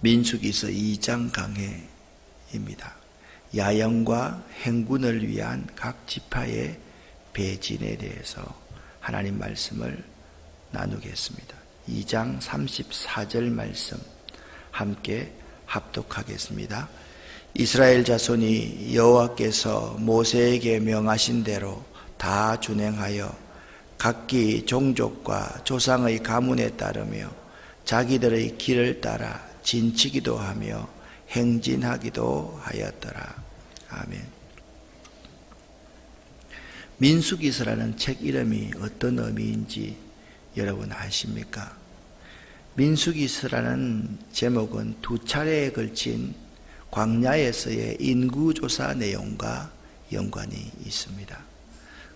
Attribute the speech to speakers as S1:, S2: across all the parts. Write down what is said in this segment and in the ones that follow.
S1: 민수기서 2장 강해입니다. 야영과 행군을 위한 각 지파의 배진에 대해서 하나님 말씀을 나누겠습니다. 2장 34절 말씀 함께 합독하겠습니다. 이스라엘 자손이 여호와께서 모세에게 명하신 대로 다 준행하여 각기 종족과 조상의 가문에 따르며 자기들의 길을 따라 진치기도 하며 행진하기도 하였더라. 아멘. 민수기서라는 책 이름이 어떤 의미인지 여러분 아십니까? 민수기서라는 제목은 두 차례에 걸친 광야에서의 인구조사 내용과 연관이 있습니다.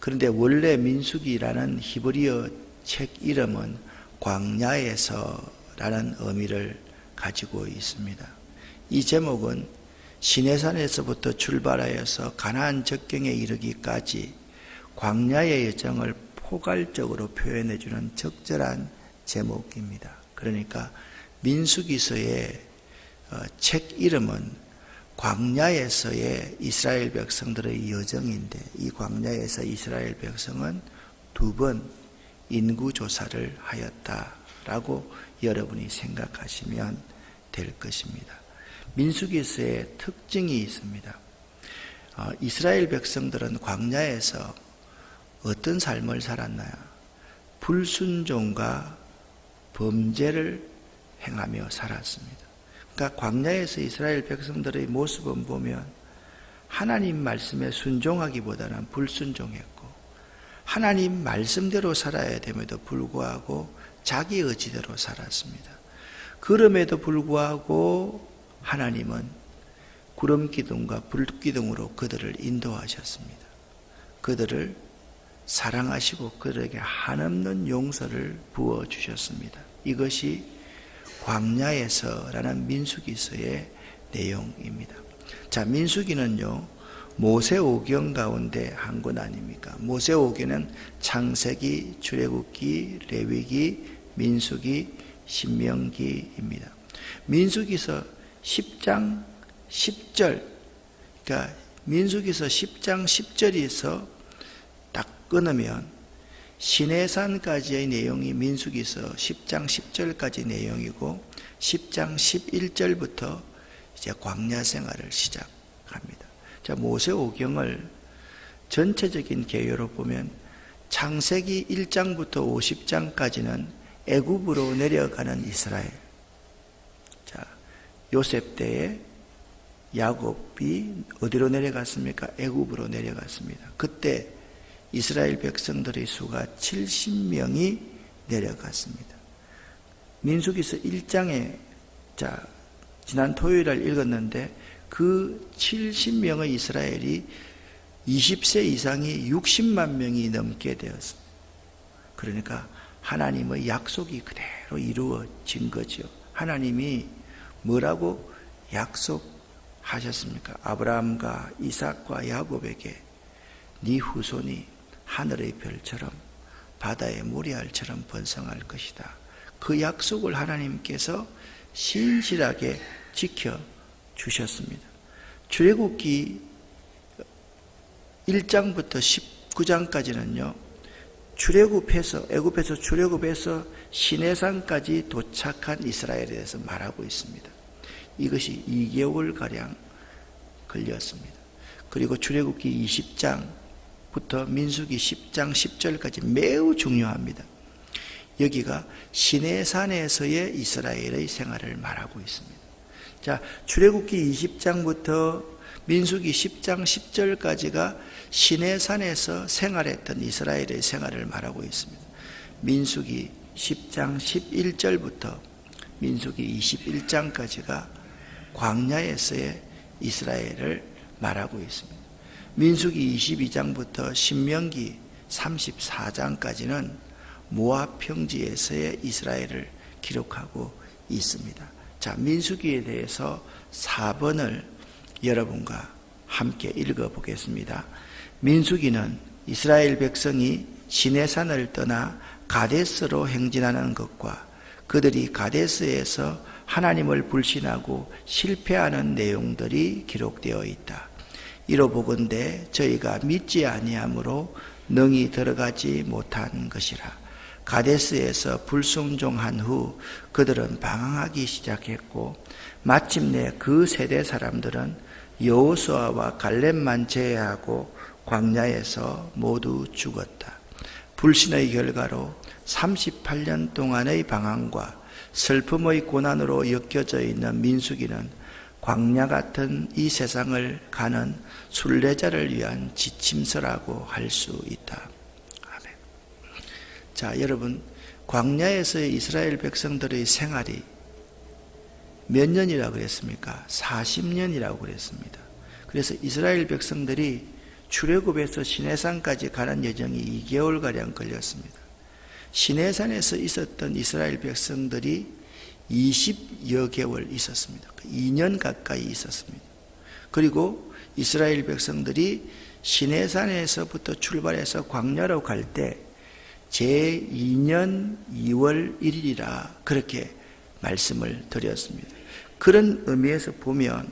S1: 그런데 원래 민수기라는 히브리어 책 이름은 광야에서라는 의미를 가지고 있습니다. 이 제목은 시내산에서부터 출발하여서 가나안 적경에 이르기까지 광야의 여정을 포괄적으로 표현해주는 적절한 제목입니다. 그러니까 민수기서의 책 이름은 광야에서의 이스라엘 백성들의 여정인데, 이 광야에서 이스라엘 백성은 두 번 인구조사를 하였다라고 여러분이 생각하시면 될 것입니다. 민수기서의 특징이 있습니다. 이스라엘 백성들은 광야에서 어떤 삶을 살았나요? 불순종과 범죄를 행하며 살았습니다. 그러니까 광야에서 이스라엘 백성들의 모습을 보면 하나님 말씀에 순종하기보다는 불순종했고, 하나님 말씀대로 살아야 됨에도 불구하고 자기 의지대로 살았습니다. 그럼에도 불구하고 하나님은 구름 기둥과 불 기둥으로 그들을 인도하셨습니다. 그들을 사랑하시고 그들에게 한없는 용서를 부어주셨습니다. 이것이 광야에서라는 민수기서의 내용입니다. 자, 민수기는요, 모세오경 가운데 한 권 아닙니까? 모세오경은 창세기, 출애굽기, 레위기, 민수기, 신명기입니다. 민수기서 10장 10절, 그러니까 민수기서 10장 10절에서 딱 끊으면 시내산까지의 내용이 민수기서 10장 10절까지 내용이고, 10장 11절부터 이제 광야 생활을 시작합니다. 자, 모세오경을 전체적인 개요로 보면 창세기 1장부터 50장까지는 애굽으로 내려가는 이스라엘. 자, 요셉 때에 야곱이 어디로 내려갔습니까? 애굽으로 내려갔습니다. 그때 이스라엘 백성들의 수가 70명이 내려갔습니다. 민수기서 1장에 자, 지난 토요일을 읽었는데 그 70명의 이스라엘이 20세 이상이 60만 명이 넘게 되었습니다. 그러니까 하나님의 약속이 그대로 이루어진 거죠. 하나님이 뭐라고 약속하셨습니까? 아브라함과 이삭과 야곱에게 네 후손이 하늘의 별처럼 바다의 모래알처럼 번성할 것이다. 그 약속을 하나님께서 신실하게 지켜주셨습니다. 출애굽기 1장부터 19장까지는요, 애굽에서 출애굽해서 시내산까지 도착한 이스라엘에 대해서 말하고 있습니다. 이것이 2개월가량 걸렸습니다. 그리고 출애굽기 20장부터 민수기 10장 10절까지 매우 중요합니다. 여기가 시내산에서의 이스라엘의 생활을 말하고 있습니다. 자, 출애굽기 20장부터 민수기 10장 10절까지가 시내산에서 생활했던 이스라엘의 생활을 말하고 있습니다. 민수기 10장 11절부터 민수기 21장까지가 광야에서의 이스라엘을 말하고 있습니다. 민수기 22장부터 신명기 34장까지는 모압 평지에서의 이스라엘을 기록하고 있습니다. 자, 민수기에 대해서 4번을 여러분과 함께 읽어보겠습니다. 민수기는 이스라엘 백성이 시내산을 떠나 가데스로 행진하는 것과 그들이 가데스에서 하나님을 불신하고 실패하는 내용들이 기록되어 있다. 이로보건대 저희가 믿지 아니함으로 능히 들어가지 못한 것이라. 가데스에서 불순종한 후 그들은 방황하기 시작했고 마침내 그 세대 사람들은 여호수아와 갈렙만 제외하고 광야에서 모두 죽었다. 불신의 결과로 38년 동안의 방황과 슬픔의 고난으로 엮여져 있는 민수기는 광야 같은 이 세상을 가는 순례자를 위한 지침서라고 할 수 있다. 아멘. 자, 여러분, 광야에서의 이스라엘 백성들의 생활이 몇 년이라고 그랬습니까? 40년이라고 그랬습니다. 그래서 이스라엘 백성들이 출애굽에서 시내산까지 가는 여정이 2개월가량 걸렸습니다. 시내산에서 있었던 이스라엘 백성들이 20여 개월 있었습니다. 2년 가까이 있었습니다. 그리고 이스라엘 백성들이 시내산에서부터 출발해서 광야로 갈 때 제2년 2월 1일이라 그렇게 말씀을 드렸습니다. 그런 의미에서 보면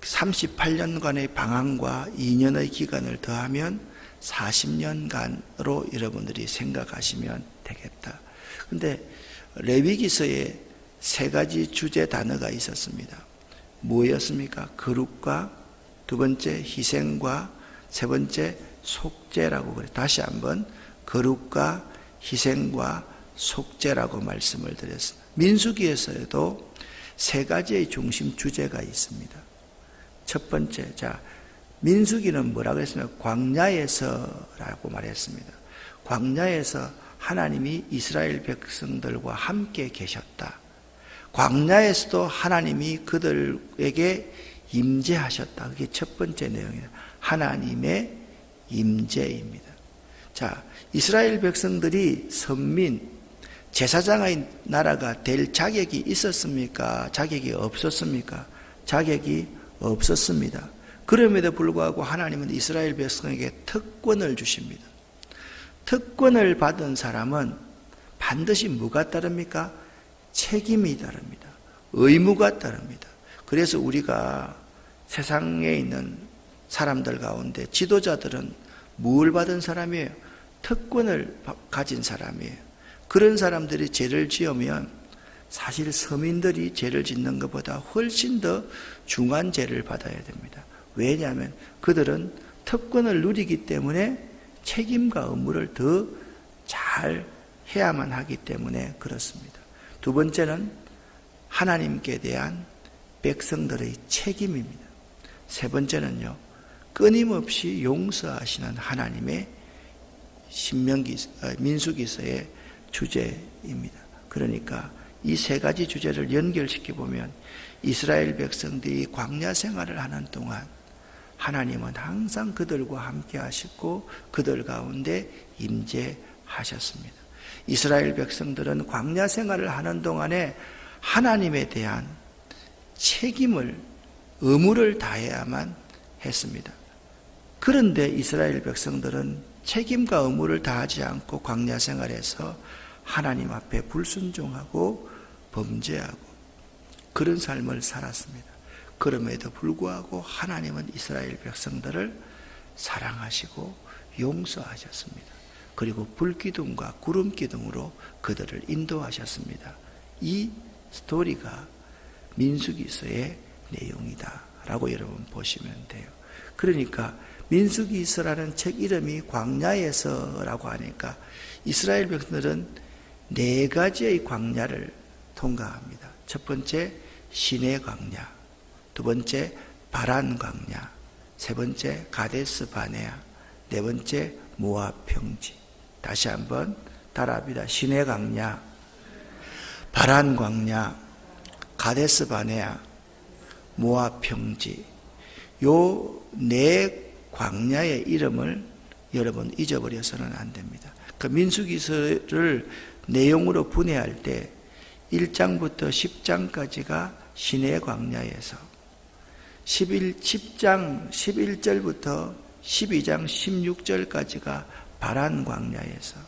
S1: 38년간의 방황과 2년의 기간을 더하면 40년간으로 여러분들이 생각하시면 되겠다. 근데 레위기서에 세 가지 주제 단어가 있었습니다. 뭐였습니까? 거룩과 두 번째 희생과 세 번째 속죄라고 그래요. 다시 한번 거룩과 희생과 속죄라고 말씀을 드렸습니다. 민수기에서도 세 가지의 중심 주제가 있습니다. 첫 번째, 민수기는 뭐라고 했습니까? 광야에서라고 말했습니다. 광야에서 하나님이 이스라엘 백성들과 함께 계셨다. 광야에서도 하나님이 그들에게 임재하셨다. 그게 첫 번째 내용이에요. 하나님의 임재입니다. 자, 이스라엘 백성들이 선민, 제사장의 나라가 될 자격이 있었습니까? 자격이 없었습니까? 자격이 없었습니다. 그럼에도 불구하고 하나님은 이스라엘 백성에게 특권을 주십니다. 특권을 받은 사람은 반드시 뭐가 따릅니까? 책임이 따릅니다. 의무가 따릅니다. 그래서 우리가 세상에 있는 사람들 가운데 지도자들은 뭘 받은 사람이에요? 특권을 가진 사람이에요. 그런 사람들이 죄를 지으면 사실 서민들이 죄를 짓는 것보다 훨씬 더 중한 죄를 받아야 됩니다. 왜냐하면 그들은 특권을 누리기 때문에 책임과 의무를 더 잘 해야만 하기 때문에 그렇습니다. 두 번째는 하나님께 대한 백성들의 책임입니다. 세 번째는요, 끊임없이 용서하시는 하나님의 민수기서의 주제입니다. 그러니까 이 세 가지 주제를 연결시켜 보면 이스라엘 백성들이 광야 생활을 하는 동안 하나님은 항상 그들과 함께 하시고 그들 가운데 임재하셨습니다. 이스라엘 백성들은 광야 생활을 하는 동안에 하나님에 대한 책임을, 의무를 다해야만 했습니다. 그런데 이스라엘 백성들은 책임과 의무를 다하지 않고 광야 생활에서 하나님 앞에 불순종하고 범죄하고 그런 삶을 살았습니다. 그럼에도 불구하고 하나님은 이스라엘 백성들을 사랑하시고 용서하셨습니다. 그리고 불기둥과 구름기둥으로 그들을 인도하셨습니다. 이 스토리가 민수기서의 내용이다 라고 여러분 보시면 돼요. 그러니까 민수기서라는 책 이름이 광야에서라고 하니까 이스라엘 백성들은 네 가지의 광야를 통과합니다. 첫 번째 시내 광야, 두 번째 바란 광야, 세 번째 가데스 바네아, 네 번째 모압 평지. 다시 한번 따라합니다. 시내 광야, 바란 광야, 가데스 바네아, 모압 평지. 요 네 광야의 이름을 여러분 잊어버려서는 안 됩니다. 그 민수기서를 내용으로 분해할 때 1장부터 10장까지가 시내 광야에서 10장 11절부터 12장 16절까지가 바란 광야에서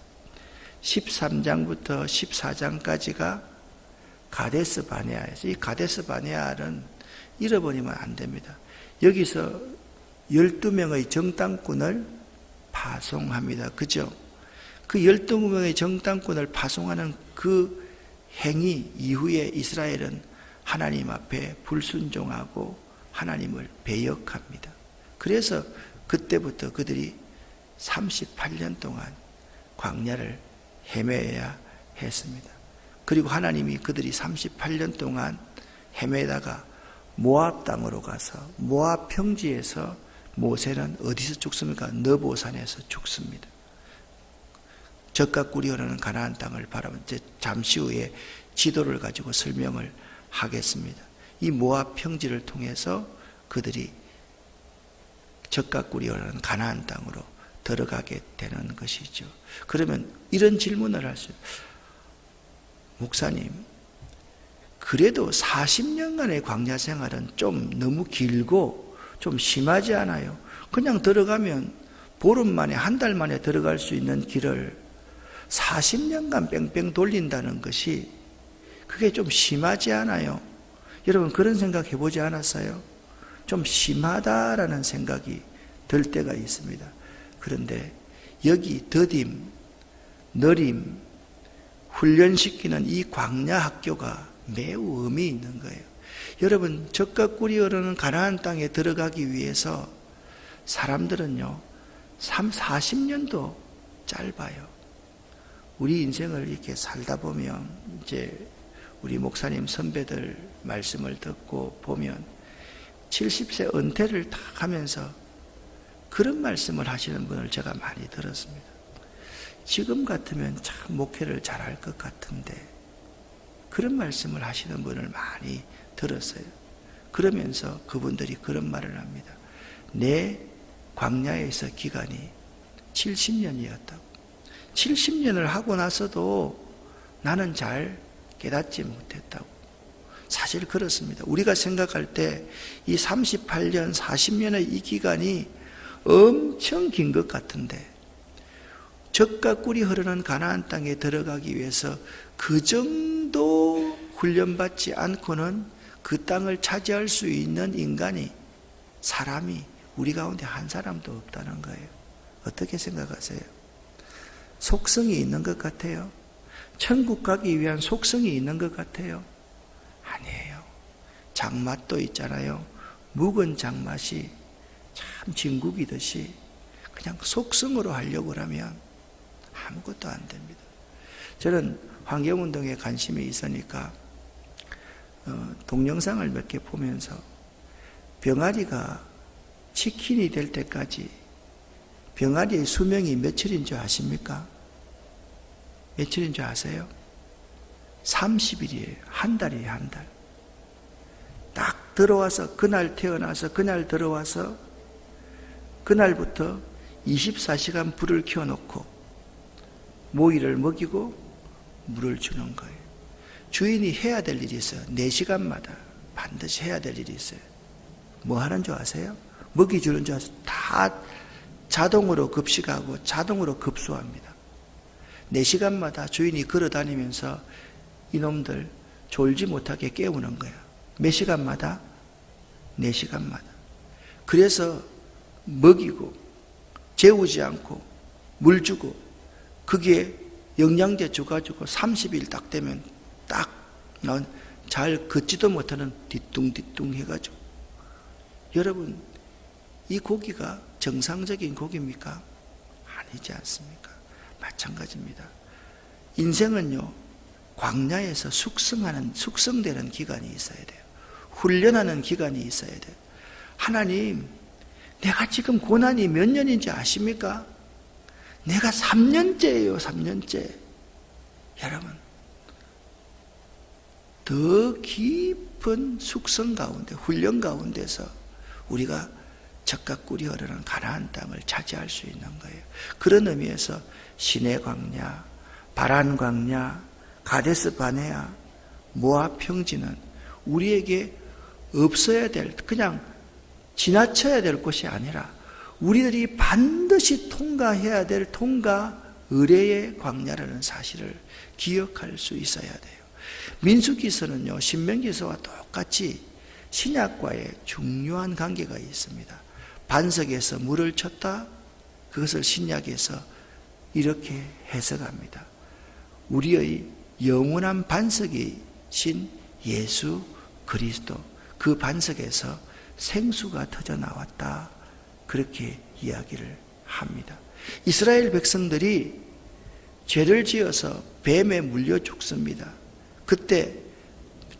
S1: 13장부터 14장까지가 가데스 바네아에서, 이 가데스 바네아는 잃어버리면 안 됩니다. 여기서 12명의 정탐꾼을 파송합니다. 그죠? 그 12명의 정탐꾼을 파송하는 그 행위 이후에 이스라엘은 하나님 앞에 불순종하고 하나님을 배역합니다. 그래서 그때부터 그들이 38년 동안 광야를 헤매야 했습니다. 그리고 하나님이 그들이 38년 동안 헤매다가 모압 땅으로 가서 모압 평지에서 모세는 어디서 죽습니까? 느보산에서 죽습니다. 젖과 꿀이 흐르는 가나안 땅을 바라보면 잠시 후에 지도를 가지고 설명을 하겠습니다. 이 모압 평지를 통해서 그들이 젖과 꿀이 흐르는 가나안 땅으로 들어가게 되는 것이죠. 그러면 이런 질문을 할 수 있어요. 목사님, 그래도 40년간의 광야 생활은 좀 너무 길고 좀 심하지 않아요? 그냥 들어가면 보름 만에, 한 달 만에 들어갈 수 있는 길을 40년간 뺑뺑 돌린다는 것이 그게 좀 심하지 않아요? 여러분 그런 생각 해보지 않았어요? 좀 심하다라는 생각이 들 때가 있습니다. 그런데 여기 더딤, 느림, 훈련시키는 이 광야 학교가 매우 의미 있는 거예요. 여러분 젖과 꿀이 흐르는 가나안 땅에 들어가기 위해서 사람들은요 40년도 짧아요. 우리 인생을 이렇게 살다 보면 이제 우리 목사님 선배들 말씀을 듣고 보면 70세 은퇴를 딱 하면서 그런 말씀을 하시는 분을 제가 많이 들었습니다. 지금 같으면 참 목회를 잘할 것 같은데, 그런 말씀을 하시는 분을 많이 들었어요. 그러면서 그분들이 그런 말을 합니다. 내 광야에서 기간이 70년이었다고. 70년을 하고 나서도 나는 잘 깨닫지 못했다고. 사실 그렇습니다. 우리가 생각할 때 이 38년, 40년의 이 기간이 엄청 긴 것 같은데, 젖과 꿀이 흐르는 가나안 땅에 들어가기 위해서 그 정도 훈련받지 않고는 그 땅을 차지할 수 있는 인간이, 사람이 우리 가운데 한 사람도 없다는 거예요. 어떻게 생각하세요? 속성이 있는 것 같아요? 천국 가기 위한 속성이 있는 것 같아요? 아니에요. 장맛도 있잖아요. 묵은 장맛이 참 진국이듯이 그냥 속성으로 하려고 하면 아무것도 안 됩니다. 저는 환경운동에 관심이 있으니까 동영상을 몇 개 보면서 병아리가 치킨이 될 때까지 병아리의 수명이 며칠인 줄 아십니까? 며칠인 줄 아세요? 30일이에요. 한 달이에요, 한 달. 딱 들어와서, 그날 태어나서, 그날 들어와서, 그날부터 24시간 불을 켜놓고, 모이를 먹이고, 물을 주는 거예요. 주인이 해야 될 일이 있어요. 4시간마다 반드시 해야 될 일이 있어요. 뭐 하는 줄 아세요? 먹이 주는 줄 아세요? 다 자동으로 급식하고 자동으로 급수합니다. 4시간마다 주인이 걸어다니면서 이놈들 졸지 못하게 깨우는 거야. 몇 시간마다? 4시간마다. 그래서 먹이고 재우지 않고 물 주고 그게 영양제 줘가지고 30일 딱 되면 딱 잘 걷지도 못하는 뒤뚱뒤뚱 해가지고. 여러분 이 고기가 정상적인 고기입니까? 아니지 않습니까? 마찬가지입니다. 인생은요 광야에서 숙성되는 기간이 있어야 돼요. 훈련하는 기간이 있어야 돼요. 하나님, 내가 지금 고난이 몇 년인지 아십니까? 내가 3년째예요, 3년째. 여러분, 더 깊은 숙성 가운데, 훈련 가운데서 우리가 젖과 꿀이 흐르는 가나안 땅을 차지할 수 있는 거예요. 그런 의미에서 시내 광야, 바란 광야, 가데스 바네아, 모압 평지는 우리에게 없어야 될, 그냥 지나쳐야 될 것이 아니라 우리들이 반드시 통과해야 될 통과 의뢰의 광야라는 사실을 기억할 수 있어야 돼요. 민수기서는요, 신명기서와 똑같이 신약과의 중요한 관계가 있습니다. 반석에서 물을 쳤다, 그것을 신약에서 이렇게 해석합니다. 우리의 영원한 반석이신 예수 그리스도, 그 반석에서 생수가 터져 나왔다, 그렇게 이야기를 합니다. 이스라엘 백성들이 죄를 지어서 뱀에 물려 죽습니다. 그때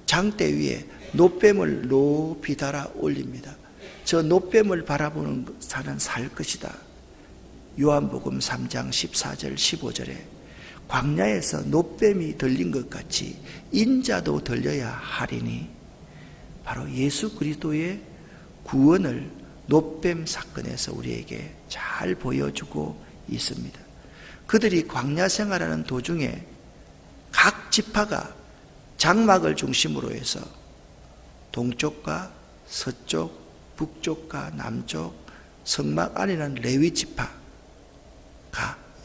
S1: 장대 위에 놋뱀을 높이 달아 올립니다. 저 놋뱀을 바라보는 자는 살 것이다. 요한복음 3장 14절 15절에 광야에서 놋뱀이 들린 것 같이 인자도 들려야 하리니, 바로 예수 그리스도의 구원을 놋뱀 사건에서 우리에게 잘 보여주고 있습니다. 그들이 광야 생활하는 도중에 각 지파가 장막을 중심으로 해서 동쪽과 서쪽, 북쪽과 남쪽, 성막 안에는 레위 지파가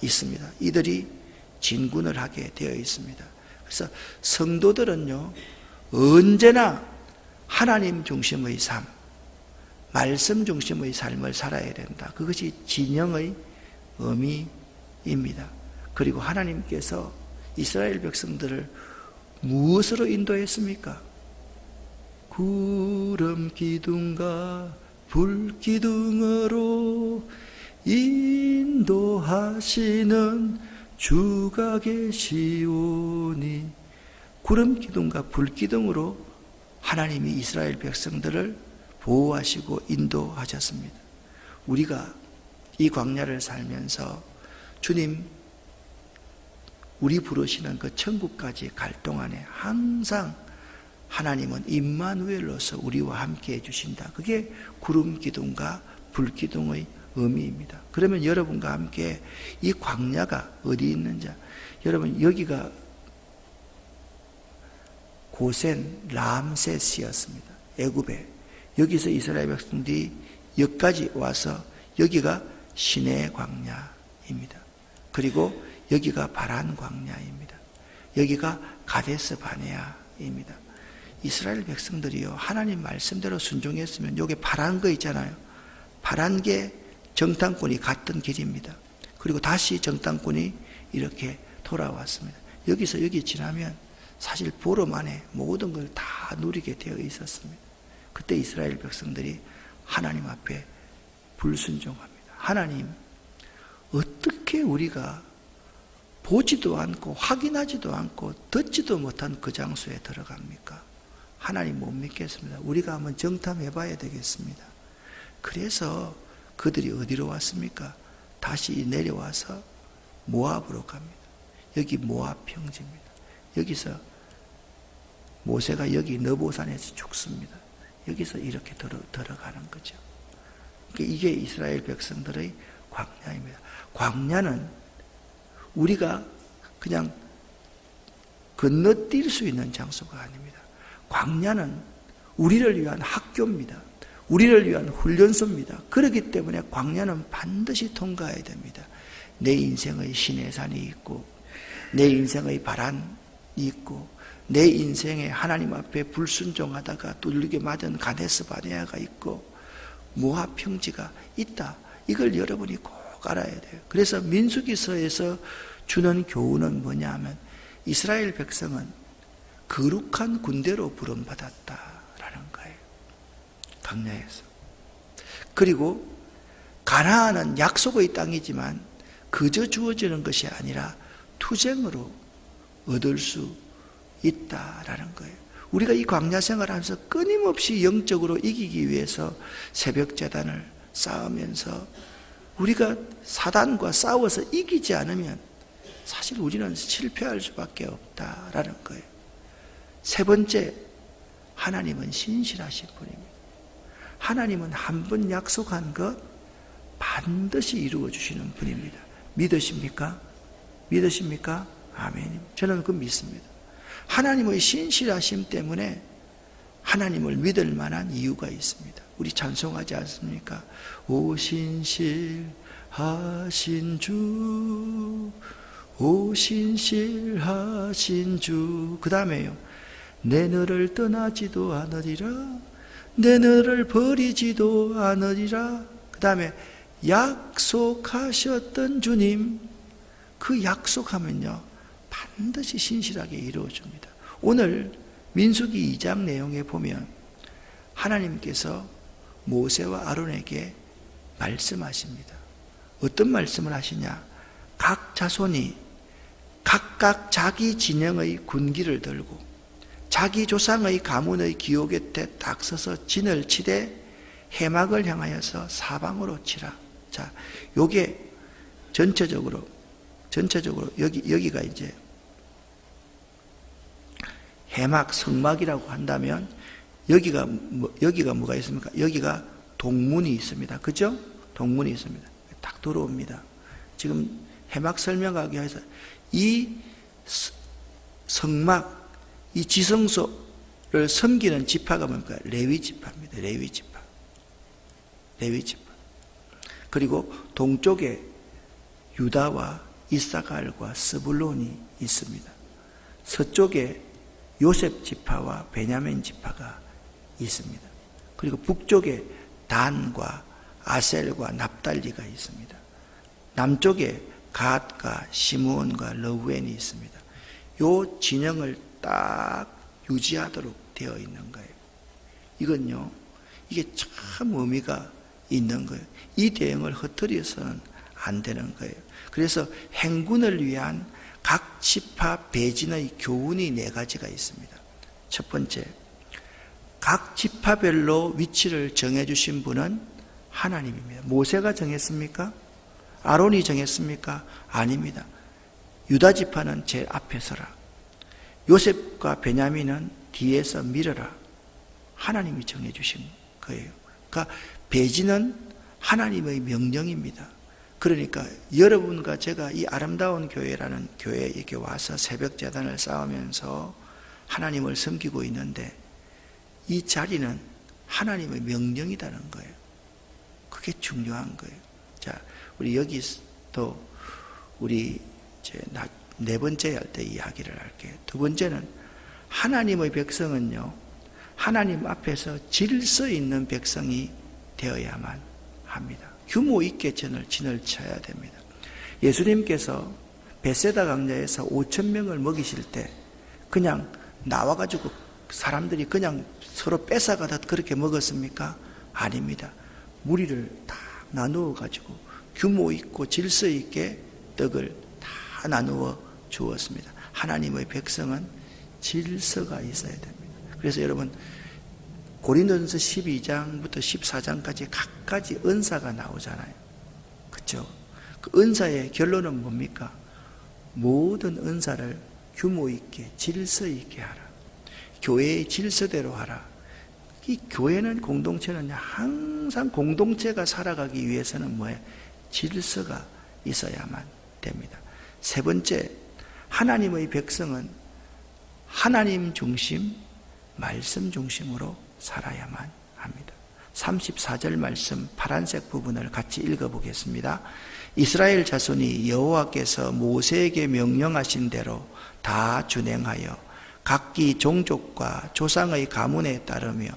S1: 있습니다. 이들이 진군을 하게 되어 있습니다. 그래서 성도들은요, 언제나 하나님 중심의 삶, 말씀 중심의 삶을 살아야 된다. 그것이 진영의 의미입니다. 그리고 하나님께서 이스라엘 백성들을 무엇으로 인도했습니까? 구름 기둥과 불 기둥으로 인도하시는 주가 계시오니, 구름 기둥과 불 기둥으로 하나님이 이스라엘 백성들을 보호하시고 인도하셨습니다. 우리가 이 광야를 살면서 주님, 우리 부르시는 그 천국까지 갈 동안에 항상 하나님은 임마누엘로서 우리와 함께 해주신다. 그게 구름 기둥과 불 기둥의 의미입니다. 그러면 여러분과 함께 이 광야가 어디 있는지, 여러분 여기가 고센 람세스였습니다. 애굽에. 여기서 이스라엘 백성들이 여기까지 와서 여기가 시내 광야입니다. 그리고 여기가 바란 광야입니다. 여기가 가데스 바네아입니다. 이스라엘 백성들이요, 하나님 말씀대로 순종했으면 여기 파란 거 있잖아요. 파란 게 정탐꾼이 갔던 길입니다. 그리고 다시 정탐꾼이 이렇게 돌아왔습니다. 여기서 여기 지나면 사실 보름 안에 모든 걸 다 누리게 되어 있었습니다. 그때 이스라엘 백성들이 하나님 앞에 불순종합니다. 하나님, 어떻게 우리가 보지도 않고 확인하지도 않고 듣지도 못한 그 장소에 들어갑니까? 하나님 못 믿겠습니다. 우리가 한번 정탐해 봐야 되겠습니다. 그래서 그들이 어디로 왔습니까? 다시 내려와서 모압으로 갑니다. 여기 모압 평지입니다. 여기서 모세가 여기 느보산에서 죽습니다. 여기서 이렇게 들어가는 거죠. 이게 이스라엘 백성들의 광야입니다. 광야는 우리가 그냥 건너뛸 수 있는 장소가 아닙니다. 광야는 우리를 위한 학교입니다. 우리를 위한 훈련소입니다. 그렇기 때문에 광야는 반드시 통과해야 됩니다. 내 인생의 시내산이 있고, 내 인생의 바람이 있고, 내 인생에 하나님 앞에 불순종하다가 뚫리게 맞은 가데스 바네아가 있고, 모압 평지가 있다. 이걸 여러분이 꼭 알아야 돼요. 그래서 민수기서에서 주는 교훈은 뭐냐 하면, 이스라엘 백성은 거룩한 군대로 부름받았다라는 거예요. 광야에서. 그리고 가나안은 약속의 땅이지만 그저 주어지는 것이 아니라 투쟁으로 얻을 수 있다라는 거예요. 우리가 이 광야 생활하면서 끊임없이 영적으로 이기기 위해서 새벽 제단을 쌓으면서 우리가 사단과 싸워서 이기지 않으면 사실 우리는 실패할 수밖에 없다라는 거예요. 세 번째, 하나님은 신실하신 분입니다. 하나님은 한 번 약속한 것 반드시 이루어 주시는 분입니다. 믿으십니까? 믿으십니까? 아멘. 저는 그 믿습니다. 하나님의 신실하심 때문에 하나님을 믿을 만한 이유가 있습니다. 우리 찬송하지 않습니까? 오 신실하신 하신 주, 오신실하신 주. 그 다음에요, 내 너를 떠나지도 않으리라, 내 너를 버리지도 않으리라. 그 다음에 약속하셨던 주님, 그 약속하면요 반드시 신실하게 이루어줍니다. 오늘 민수기 2장 내용에 보면 하나님께서 모세와 아론에게 말씀하십니다. 어떤 말씀을 하시냐? 각 자손이 각각 자기 진영의 군기를 들고 자기 조상의 가문의 기호 곁에 딱 서서 진을 치되 해막을 향하여서 사방으로 치라. 자, 요게 전체적으로 여기가 이제 해막 성막이라고 한다면 여기가 뭐가 있습니까? 여기가 동문이 있습니다. 그죠? 동문이 있습니다. 딱 들어옵니다. 지금 해막 설명하기 위해서 이 성막, 이 지성소를 섬기는 지파가 뭡니까? 레위 지파입니다. 레위 지파. 그리고 동쪽에 유다와 이사갈과 스불론이 있습니다. 서쪽에 요셉 지파와 베냐민 지파가 있습니다. 그리고 북쪽에 단과 아셀과 납달리가 있습니다. 남쪽에 갓과 시므온과 러우엔이 있습니다. 요 진영을 딱 유지하도록 되어 있는 거예요. 이건요, 이게 참 의미가 있는 거예요. 이 대응을 흐트려서는 안 되는 거예요. 그래서 행군을 위한 각 지파 배진의 교훈이 4가지가 있습니다. 첫 번째, 각 지파별로 위치를 정해주신 분은 하나님입니다. 모세가 정했습니까? 아론이 정했습니까? 아닙니다. 유다 지파는 제일 앞에 서라. 요셉과 베냐민은 뒤에서 밀어라. 하나님이 정해주신 거예요. 그러니까 배진은 하나님의 명령입니다. 그러니까 여러분과 제가 이 아름다운 교회라는 교회에 이렇게 와서 새벽 제단을 쌓으면서 하나님을 섬기고 있는데 이 자리는 하나님의 명령이라는 거예요. 그게 중요한 거예요. 자, 우리 여기서 우리 이제 4번째 할 때 이야기를 할게요. 2번째는 하나님의 백성은요, 하나님 앞에서 질서 있는 백성이 되어야만 합니다. 규모 있게 진을 쳐야 됩니다. 예수님께서 벳세다 강야에서 5,000명을 먹이실 때 그냥 나와가지고 사람들이 그냥 서로 뺏어가다 그렇게 먹었습니까? 아닙니다. 무리를 다 나누어가지고 규모 있고 질서 있게 떡을 다 나누어 주었습니다. 하나님의 백성은 질서가 있어야 됩니다. 그래서 여러분, 고린도전서 12장부터 14장까지 각가지 은사가 나오잖아요. 그렇죠? 그 은사의 결론은 뭡니까? 모든 은사를 규모 있게 질서 있게 하라. 교회의 질서대로 하라. 이 교회는, 공동체는 항상 공동체가 살아가기 위해서는 뭐예요? 질서가 있어야만 됩니다. 3번째, 하나님의 백성은 하나님 중심, 말씀 중심으로 살아야만 합니다. 34절 말씀 파란색 부분을 같이 읽어보겠습니다. 이스라엘 자손이 여호와께서 모세에게 명령하신 대로 다 준행하여 각기 종족과 조상의 가문에 따르며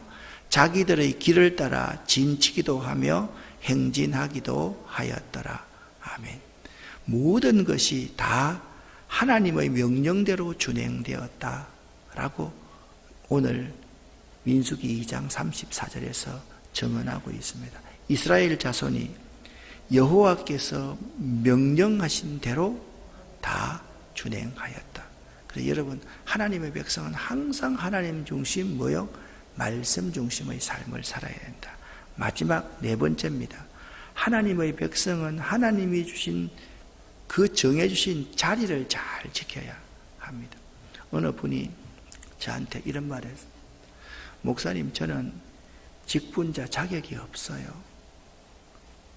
S1: 자기들의 길을 따라 진치기도 하며 행진하기도 하였더라. 아멘. 모든 것이 다 하나님의 명령대로 준행되었다라고 오늘 민수기 2장 34절에서 증언하고 있습니다. 이스라엘 자손이 여호와께서 명령하신 대로 다 준행하였다. 그래서 여러분, 하나님의 백성은 항상 하나님 중심, 뭐요? 말씀 중심의 삶을 살아야 된다. 마지막 4번째입니다. 하나님의 백성은 하나님이 주신 그 정해주신 자리를 잘 지켜야 합니다. 어느 분이 저한테 이런 말을 했어요. 목사님, 저는 직분자 자격이 없어요.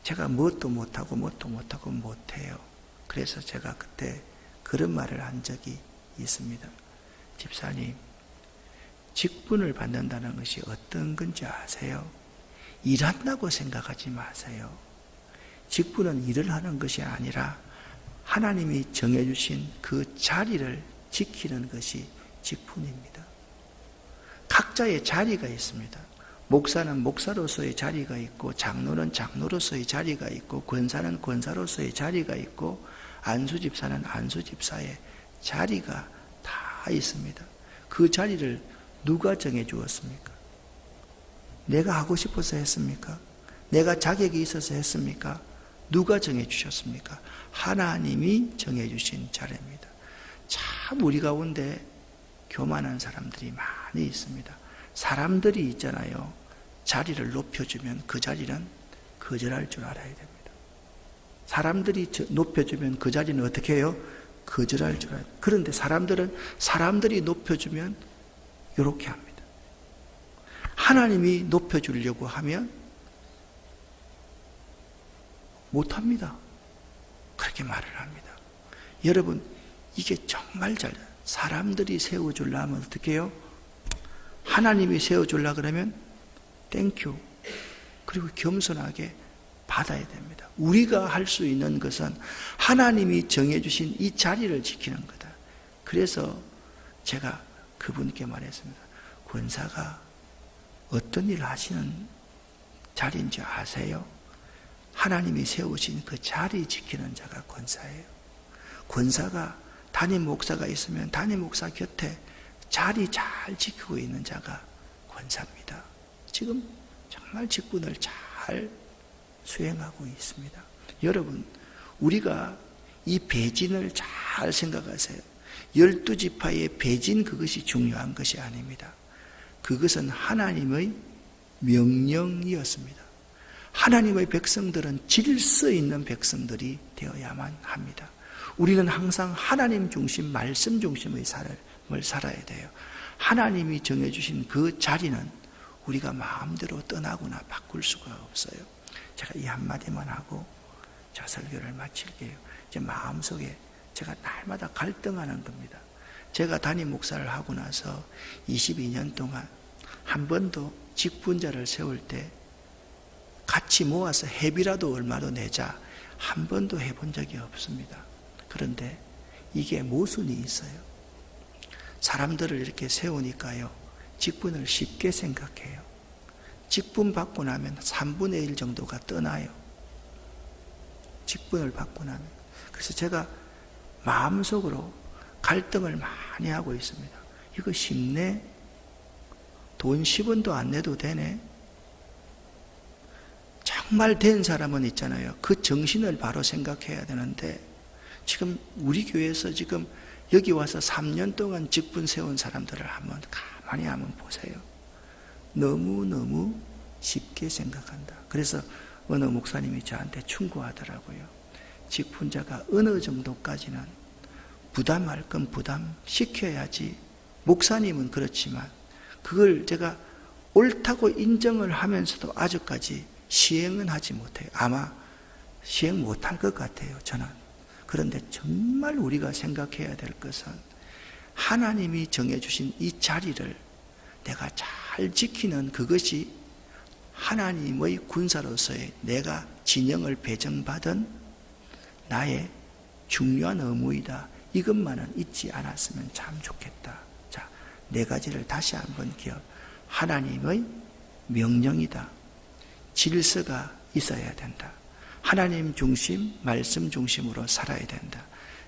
S1: 제가 뭣도 못하고 못해요. 그래서 제가 그때 그런 말을 한 적이 있습니다. 집사님, 직분을 받는다는 것이 어떤 건지 아세요? 일한다고 생각하지 마세요. 직분은 일을 하는 것이 아니라 하나님이 정해주신 그 자리를 지키는 것이 직분입니다. 각자의 자리가 있습니다. 목사는 목사로서의 자리가 있고, 장로는 장로로서의 자리가 있고, 권사는 권사로서의 자리가 있고, 안수집사는 안수집사의 자리가 다 있습니다. 그 자리를 누가 정해 주었습니까? 내가 하고 싶어서 했습니까? 내가 자격이 있어서 했습니까? 누가 정해 주셨습니까? 하나님이 정해 주신 자리입니다. 참 우리 가운데 교만한 사람들이 많이 있습니다. 사람들이 있잖아요. 자리를 높여주면 그 자리는 거절할 줄 알아야 됩니다. 사람들이 높여주면 그 자리는 어떻게 해요? 거절할 줄 알아요. 그런데 사람들은 사람들이 높여주면 이렇게 합니다. 하나님이 높여주려고 하면 못합니다. 그렇게 말을 합니다. 여러분, 이게 정말 잘, 사람들이 세워주려면 어떻게 해요? 하나님이 세워주려 그러면 땡큐. 그리고 겸손하게 받아야 됩니다. 우리가 할 수 있는 것은 하나님이 정해주신 이 자리를 지키는 거다. 그래서 제가 그분께 말했습니다. 권사가 어떤 일을 하시는 자리인지 아세요? 하나님이 세우신 그 자리 지키는 자가 권사예요. 권사가 담임 목사가 있으면 담임 목사 곁에 자리 잘 지키고 있는 자가 권사입니다. 지금 정말 직분을 잘 수행하고 있습니다. 여러분, 우리가 이 배진을 잘 생각하세요. 12지파의 배진, 그것이 중요한 것이 아닙니다. 그것은 하나님의 명령이었습니다. 하나님의 백성들은 질서 있는 백성들이 되어야만 합니다. 우리는 항상 하나님 중심, 말씀 중심의 삶을 살아야 돼요. 하나님이 정해주신 그 자리는 우리가 마음대로 떠나거나 바꿀 수가 없어요. 제가 이 한마디만 하고 제가 설교를 마칠게요. 제 마음속에 제가 날마다 갈등하는 겁니다. 제가 담임 목사를 하고 나서 22년 동안 한 번도 직분자를 세울 때 같이 모아서 회비라도 얼마도 내자 한 번도 해본 적이 없습니다. 그런데 이게 모순이 있어요. 사람들을 이렇게 세우니까요, 직분을 쉽게 생각해요. 직분 받고 나면 3분의 1 정도가 떠나요. 직분을 받고 나면. 그래서 제가 마음속으로 갈등을 많이 하고 있습니다. 이거 쉽네? 돈 10원도 안 내도 되네? 정말 된 사람은 있잖아요. 그 정신을 바로 생각해야 되는데, 지금 우리 교회에서 지금 여기 와서 3년 동안 직분 세운 사람들을 한번 가만히 한번 보세요. 너무너무 쉽게 생각한다. 그래서 어느 목사님이 저한테 충고하더라고요. 직분자가 어느 정도까지는 부담할 건 부담시켜야지. 목사님은 그렇지만 그걸 제가 옳다고 인정을 하면서도 아직까지 시행은 하지 못해요. 아마 시행 못할 것 같아요, 저는. 그런데 정말 우리가 생각해야 될 것은 하나님이 정해주신 이 자리를 내가 잘 지키는 그것이 하나님의 군사로서의 내가 진영을 배정받은 나의 중요한 의무이다. 이것만은 잊지 않았으면 참 좋겠다. 자, 4가지를 다시 한번 기억. 하나님의 명령이다. 질서가 있어야 된다. 하나님 중심, 말씀 중심으로 살아야 된다.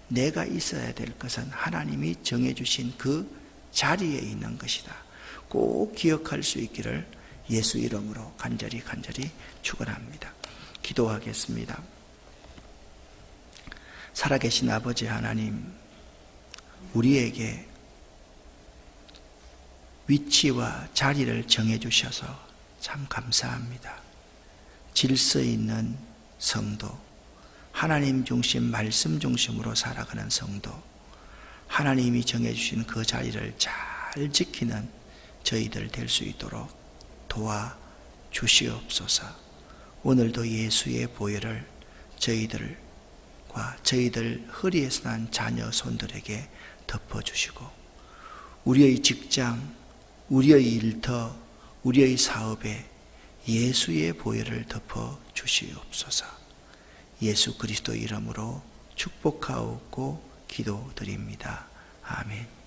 S1: 내가 있어야 될 것은 하나님이 정해주신 그 자리에 있는 것이다. 꼭 기억할 수 있기를 예수 이름으로 간절히 축원합니다. 기도하겠습니다. 살아계신 아버지 하나님, 우리에게 위치와 자리를 정해주셔서 참 감사합니다. 질서 있는 성도, 하나님 중심, 말씀 중심으로 살아가는 성도, 하나님이 정해주신 그 자리를 잘 지키는 저희들 될 수 있도록 도와주시옵소서. 오늘도 예수의 보혈을 저희들과 저희들 허리에서 난 자녀 손들에게 덮어주시고, 우리의 직장, 우리의 일터, 우리의 사업에 예수의 보혈을 덮어 주시옵소서. 예수 그리스도 이름으로 축복하옵고 기도드립니다. 아멘.